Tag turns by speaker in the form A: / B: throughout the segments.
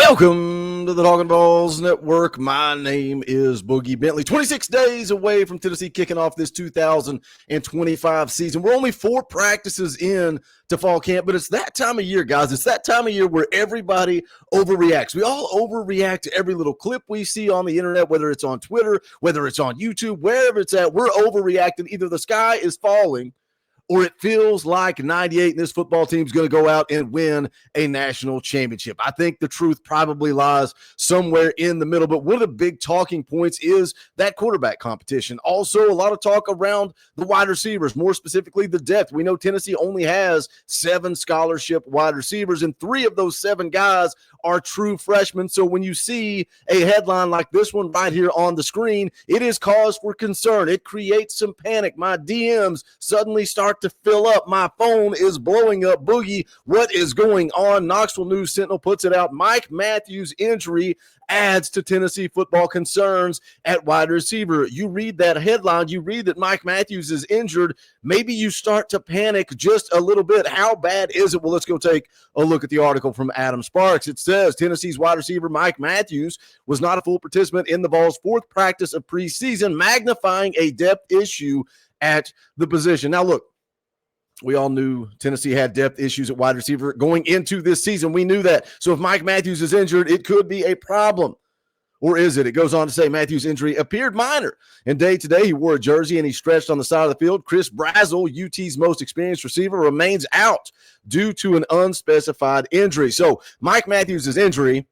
A: Welcome to the Talkin VAWLS Network. My name is Boogie Bentley. 26 days away from Tennessee kicking off this 2025 season. We're only 4 practices in to fall camp, but it's that time of year, guys. It's that time of year where everybody overreacts. We all overreact to every little clip we see on the internet, whether it's on Twitter, whether it's on YouTube, wherever it's at. We're overreacting. Either the sky is falling or it feels like 98 and this football team's going to go out and win a national championship. I think the truth probably lies somewhere in the middle, but one of the big talking points is that quarterback competition. Also, a lot of talk around the wide receivers, more specifically the depth. We know Tennessee only has 7 scholarship wide receivers, and 3 of those 7 guys are true freshmen. So when you see a headline like this one right here on the screen, it is cause for concern. It creates some panic. My DMs suddenly start to fill up. My phone is blowing up. Boogie, what is going on? Knoxville News Sentinel puts it out. Mike Matthews' injury adds to Tennessee football concerns at wide receiver. You read that headline, you read that Mike Matthews is injured. Maybe you start to panic just a little bit. How bad is it? Well, let's go take a look at the article from Adam Sparks. It says Tennessee's wide receiver Mike Matthews was not a full participant in the Vols' 4th practice of preseason, magnifying a depth issue at the position. Now, look, we all knew Tennessee had depth issues at wide receiver going into this season. We knew that. So if Mike Matthews is injured, it could be a problem. Or is it? It goes on to say Matthews' injury appeared minor. And day-to-day, he wore a jersey and he stretched on the side of the field. Chris Brazzell, UT's most experienced receiver, remains out due to an unspecified injury. So Mike Matthews' injury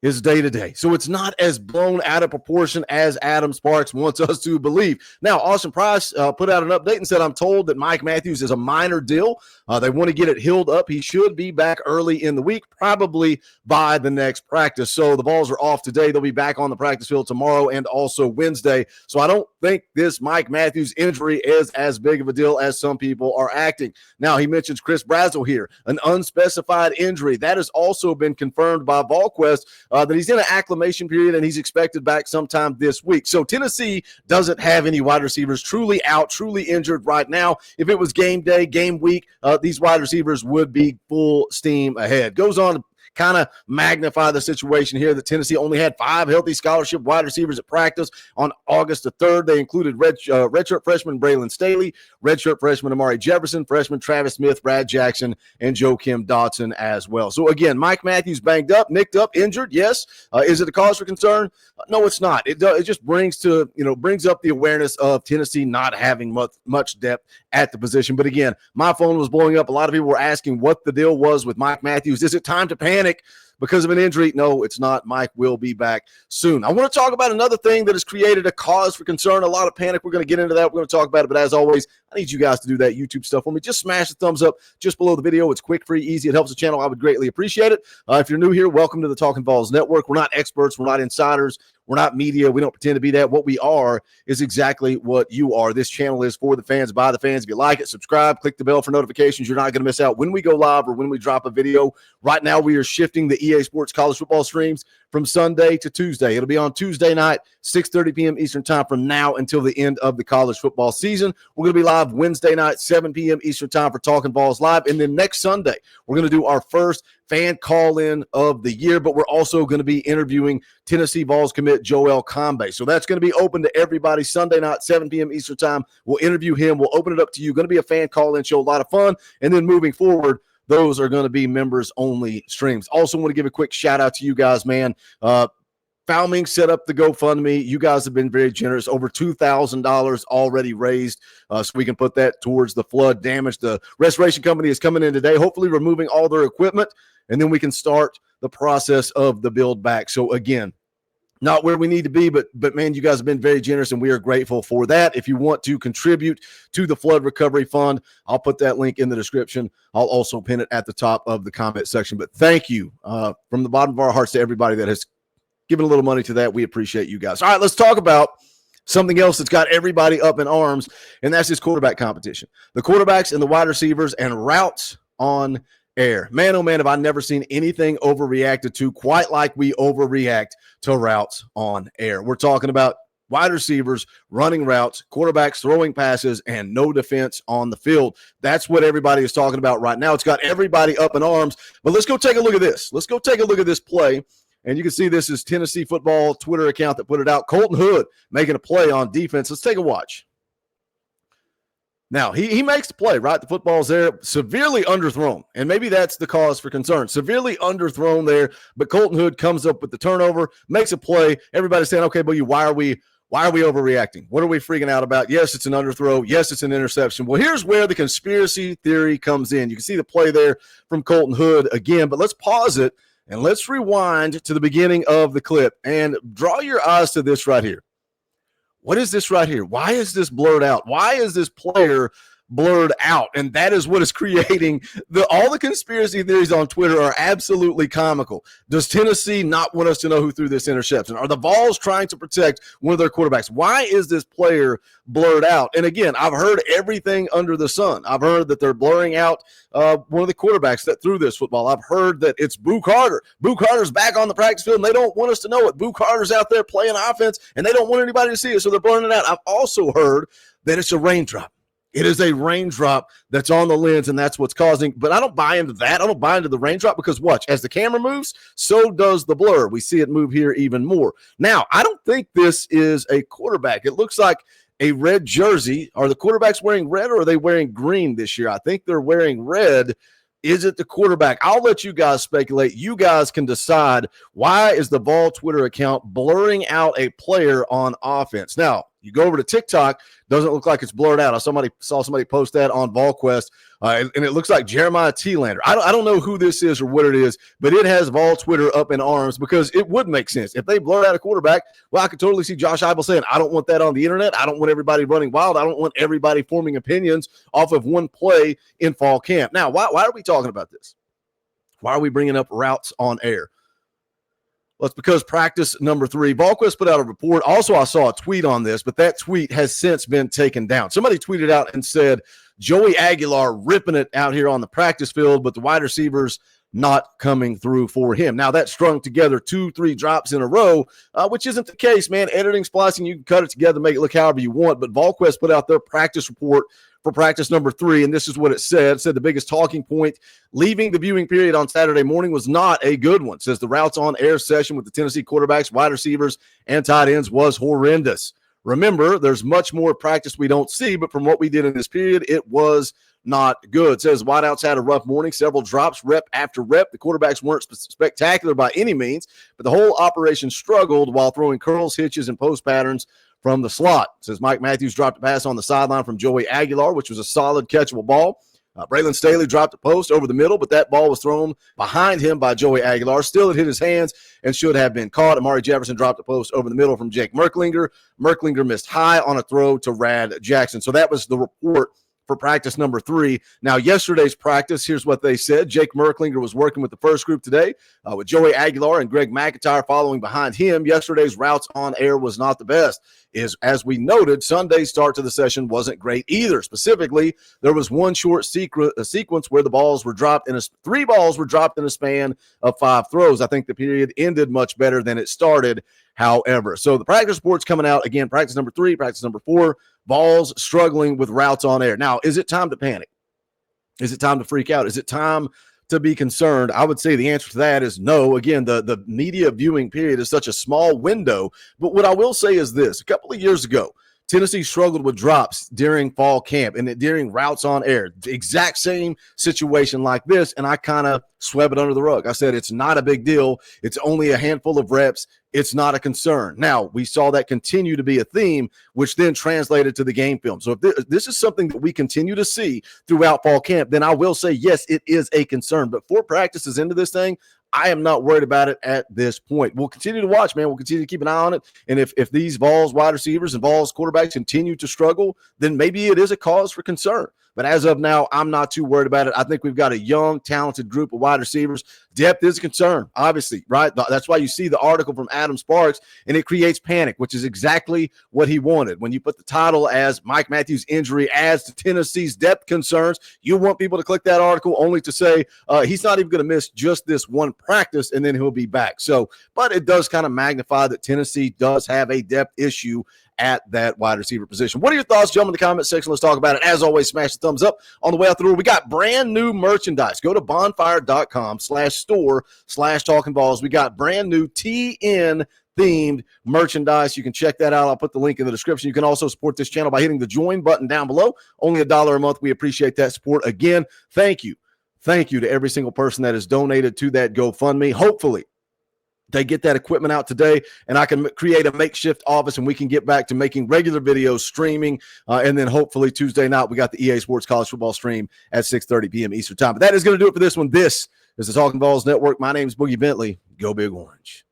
A: is day-to-day. So it's not as blown out of proportion as Adam Sparks wants us to believe. Now, Austin Price put out an update and said, I'm told that Mike Matthews is a minor deal. They want to get it healed up. He should be back early in the week, probably by the next practice. So the Vols are off today. They'll be back on the practice field tomorrow and also Wednesday. So I don't think this Mike Matthews injury is as big of a deal as some people are acting. Now, he mentions Chris Brazzell here, an unspecified injury. That has also been confirmed by VolQuest, that he's in an acclimation period and he's expected back sometime this week. So Tennessee doesn't have any wide receivers truly out, truly injured right now. If it was game day, game week, these wide receivers would be full steam ahead. Goes on to kind of magnify the situation here that Tennessee only had 5 healthy scholarship wide receivers at practice on August the 3rd. They included redshirt freshman Braylon Staley, redshirt freshman Amari Jefferson, freshman Travis Smith, Brad Jackson, and Joakim Dotson as well. So again, Mike Matthews banged up, nicked up, injured. Yes. Is it a cause for concern? No, it's not. It just brings up the awareness of Tennessee not having much depth at the position. But again, my phone was blowing up. A lot of people were asking what the deal was with Mike Matthews. Is it time to panic because of an injury? No, it's not. Mike will be back soon. I want to talk about another thing that has created a cause for concern, a lot of panic. We're going to get into that. We're going to talk about it. But as always, I need you guys to do that YouTube stuff for me. Just smash the thumbs up just below the video. It's quick, free, easy. It helps the channel. I would greatly appreciate it. If you're new here, welcome to the Talkin VAWLS Network. We're not experts. We're not insiders. We're not media. We don't pretend to be that. What we are is exactly what you are. This channel is for the fans, by the fans. If you like it, subscribe, click the bell for notifications. You're not going to miss out when we go live or when we drop a video. Right now, we are shifting the EA Sports college football streams from Sunday to Tuesday. It'll be on Tuesday night, 6:30 p.m. Eastern time from now until the end of the college football season. We're going to be live Wednesday night, 7 p.m. Eastern time for Talkin VAWLS Live. And then next Sunday, we're going to do our first fan call-in of the year, but we're also going to be interviewing Tennessee Vols commit Joel Combe. So that's going to be open to everybody Sunday night, 7 p.m. Eastern time. We'll interview him. We'll open it up to you. Going to be a fan call-in show, a lot of fun. And then moving forward, those are going to be members-only streams. Also want to give a quick shout-out to you guys, man. Foulming set up the GoFundMe. You guys have been very generous. Over $2,000 already raised, so we can put that towards the flood damage. The restoration company is coming in today, hopefully removing all their equipment, and then we can start the process of the build back. So again, not where we need to be, but man, you guys have been very generous, and we are grateful for that. If you want to contribute to the Flood Recovery Fund, I'll put that link in the description. I'll also pin it at the top of the comment section. But thank you from the bottom of our hearts to everybody that has given a little money to that. We appreciate you guys. All right, let's talk about something else that's got everybody up in arms, and that's this quarterback competition. The quarterbacks and the wide receivers and routes on air. Man, oh man, have I never seen anything overreacted to quite like we overreact to routes on air. We're talking about wide receivers running routes, quarterbacks throwing passes, and no defense on the field. That's what everybody is talking about right now. It's got everybody up in arms. But let's go take a look at this. Let's go take a look at this play. And you can see this is Tennessee football Twitter account that put it out. Colton Hood making a play on defense. Let's take a watch. Now, he makes the play, right? The football's there, severely underthrown, and maybe that's the cause for concern. Severely underthrown there, but Colton Hood comes up with the turnover, makes a play. Everybody's saying, okay, but why are we overreacting? What are we freaking out about? Yes, it's an underthrow. Yes, it's an interception. Well, here's where the conspiracy theory comes in. You can see the play there from Colton Hood again, but let's pause it, and let's rewind to the beginning of the clip, and draw your eyes to this right here. What is this right here? Why is this blurred out? Why is this player blurred out? And that is what is creating all the conspiracy theories on Twitter are absolutely comical. Does Tennessee not want us to know who threw this interception? Are the Vols trying to protect one of their quarterbacks? Why is this player blurred out? And again, I've heard everything under the sun. I've heard that they're blurring out one of the quarterbacks that threw this football. I've heard that it's Boo Carter. Boo Carter's back on the practice field, and they don't want us to know it. Boo Carter's out there playing offense, and they don't want anybody to see it, so they're blurring it out. I've also heard that it's a raindrop. It is a raindrop that's on the lens, and that's what's causing. But I don't buy into that. I don't buy into the raindrop because, watch, as the camera moves, so does the blur. We see it move here even more. Now, I don't think this is a quarterback. It looks like a red jersey. Are the quarterbacks wearing red, or are they wearing green this year? I think they're wearing red. Is it the quarterback? I'll let you guys speculate. You guys can decide. Why is the Vol Twitter account blurring out a player on offense? Now, you go over to TikTok, doesn't look like it's blurred out. I saw somebody post that on VolQuest, and it looks like Jeremiah T-Lander. I don't know who this is or what it is, but it has Vol Twitter up in arms because it would make sense. If they blur out a quarterback, well, I could totally see Josh Heupel saying, I don't want that on the internet. I don't want everybody running wild. I don't want everybody forming opinions off of one play in fall camp. Now, why are we talking about this? Why are we bringing up routes on air? Well, it's because practice number 3, VolQuest put out a report. Also, I saw a tweet on this, but that tweet has since been taken down. Somebody tweeted out and said, Joey Aguilar ripping it out here on the practice field, but the wide receivers not coming through for him. Now, that strung together 2-3 drops in a row, which isn't the case, man. Editing, splicing, you can cut it together, make it look however you want, but VolQuest put out their practice report for practice number 3, and this is what it said. It said the biggest talking point leaving the viewing period on Saturday morning was not a good one. It says the routes on air session with the Tennessee quarterbacks, wide receivers, and tight ends was horrendous. Remember, there's much more practice we don't see, but from what we did in this period, it was not good. It says wideouts had a rough morning, several drops, rep after rep. The quarterbacks weren't spectacular by any means, but the whole operation struggled while throwing curls, hitches, and post patterns from the slot. It says Mike Matthews dropped a pass on the sideline from Joey Aguilar, which was a solid catchable ball. Braylon Staley dropped a post over the middle, but that ball was thrown behind him by Joey Aguilar. Still, it hit his hands and should have been caught. Amari Jefferson dropped a post over the middle from Jake Merklinger. Merklinger missed high on a throw to Rad Jackson. So that was the report for practice number 3. Now, yesterday's practice, here's what they said. Jake Merklinger was working with the first group today with Joey Aguilar and Greg McIntyre following behind him. Yesterday's routes on air was not the best. As we noted, Sunday's start to the session wasn't great either. Specifically, there was one short sequence where the balls were dropped in 3 balls were dropped in a span of 5 throws. I think the period ended much better than it started, however. So the practice report's coming out. Again, practice number 3, practice number 4, Vols struggling with routes on air. Now, is it time to panic? Is it time to freak out? Is it time to be concerned? I would say the answer to that is no. Again, the media viewing period is such a small window. But what I will say is this. A couple of years ago, Tennessee struggled with drops during fall camp and during routes on air. The exact same situation like this, and I kind of swept it under the rug. I said it's not a big deal. It's only a handful of reps. It's not a concern. Now, we saw that continue to be a theme, which then translated to the game film. So if this is something that we continue to see throughout fall camp, then I will say, yes, it is a concern. But 4 practices into this thing, I am not worried about it at this point. We'll continue to watch, man. We'll continue to keep an eye on it. And if these Vols wide receivers and Vols quarterbacks continue to struggle, then maybe it is a cause for concern. But as of now, I'm not too worried about it. I think we've got a young, talented group of wide receivers. Depth is a concern, obviously, right? That's why you see the article from Adam Sparks, and it creates panic, which is exactly what he wanted. When you put the title as Mike Matthews' injury adds to Tennessee's depth concerns, you want people to click that article only to say he's not even going to miss just this one practice, and then he'll be back. So, but it does kind of magnify that Tennessee does have a depth issue at that wide receiver position. What are your thoughts? Jump in the comment section. Let's talk about it. As always, smash the thumbs up. On the way out the door, we got brand new merchandise. Go to bonfire.com/store/Talkin VAWLS. We got brand new TN themed merchandise. You can check that out. I'll put the link in the description. You can also support this channel by hitting the join button down below. Only $1 a month. We appreciate that support. Again, thank you. Thank you to every single person that has donated to that GoFundMe. Hopefully, they get that equipment out today, and I can create a makeshift office, and we can get back to making regular videos, streaming, and then hopefully Tuesday night we got the EA Sports College Football stream at 6:30 p.m. Eastern Time. But that is going to do it for this one. This is the Talkin VAWLS Network. My name is Boogie Bentley. Go Big Orange.